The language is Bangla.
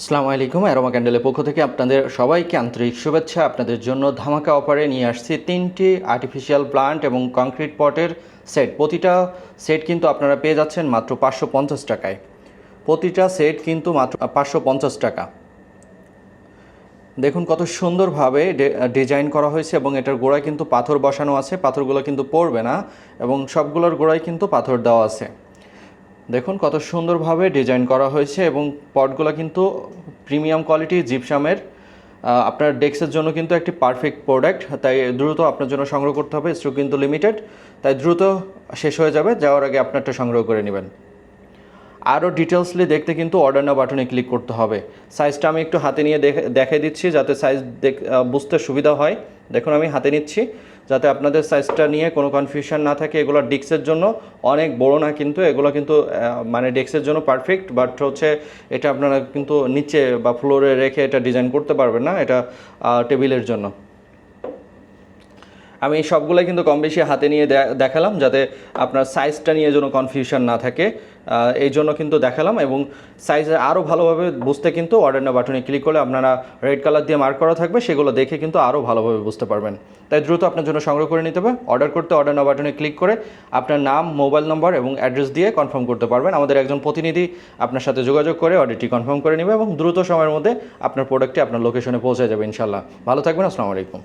আসসালামু আলাইকুম। অ্যারোমা ক্যান্ডেলের পক্ষ থেকে আপনাদের সবাইকে আন্তরিক শুভেচ্ছা। আপনাদের জন্য ধামাকা অফারে নিয়ে আসছি 3টি আর্টিফিশিয়াল প্লান্ট এবং কংক্রিট পটের সেট। প্রতিটা সেট কিন্তু আপনারা পেয়ে যাচ্ছেন মাত্র 550 টাকায়। প্রতিটা সেট কিন্তু মাত্র 550 টাকা। দেখুন কত সুন্দরভাবে ডিজাইন করা হয়েছে এবং এটার গোড়ায় কিন্তু পাথর বসানো আছে। পাথরগুলো কিন্তু পড়বে না এবং সবগুলোর গোড়ায় কিন্তু পাথর দেওয়া আছে। দেখুন কত সুন্দরভাবে ডিজাইন করা হয়েছে এবং পটগুলো কিন্তু প্রিমিয়াম কোয়ালিটি জিপসামের। আপনার ডেস্কের জন্য কিন্তু একটি পারফেক্ট প্রোডাক্ট, তাই দ্রুত আপনার জন্য সংগ্রহ করতে হবে। স্টক কিন্তু লিমিটেড, তাই দ্রুত শেষ হয়ে যাবে, যাওয়ার আগে আপনারটা সংগ্রহ করে নেবেন। আরও ডিটেলসলি দেখতে কিন্তু অর্ডার নাও বাটনে ক্লিক করতে হবে। সাইজটা আমি একটু হাতে নিয়ে দেখে দিচ্ছি যাতে সাইজ বুঝতে সুবিধা হয়। দেখুন আমি হাতে নিচ্ছি যাতে আপনাদের সাইজটা নিয়ে কোনো কনফিউশন না থাকে। এগুলো ডেস্কের জন্য অনেক বড় না, কিন্তু এগুলো কিন্তু মানে ডেস্কের জন্য পারফেক্ট, বাট হচ্ছে এটা আপনারা কিন্তু নিচে বা ফ্লোরে রেখে এটা ডিজাইন করতে পারবেন না, এটা টেবিলের জন্য। আমি সবগুলোই কিন্তু কম বেশি হাতে নিয়ে দেখালাম যাতে আপনার সাইজটা নিয়ে যেন কনফিউশন না থাকে, এই জন্য কিন্তু দেখালাম। এবং সাইজ আরও ভালোভাবে বুঝতে কিন্তু অর্ডার নাও বাটনে ক্লিক করলে আপনারা রেড কালার দিয়ে মার্ক করা থাকবে, সেগুলো দেখে কিন্তু আরও ভালোভাবে বুঝতে পারবেন। তাই দ্রুত আপনার জন্য সংগ্রহ করে নিতে হবে। অর্ডার করতে অর্ডার নাও বাটনে ক্লিক করে আপনার নাম, মোবাইল নম্বর এবং অ্যাড্রেস দিয়ে কনফার্ম করতে পারবেন। আমাদের একজন প্রতিনিধি আপনার সাথে যোগাযোগ করে অর্ডারটি কনফার্ম করে নেবে এবং দ্রুত সময়ের মধ্যে আপনার প্রোডাক্টটি আপনার লোকেশনে পৌঁছে যাবে ইনশাল্লাহ। ভালো থাকবেন। আসসালামু আলাইকুম।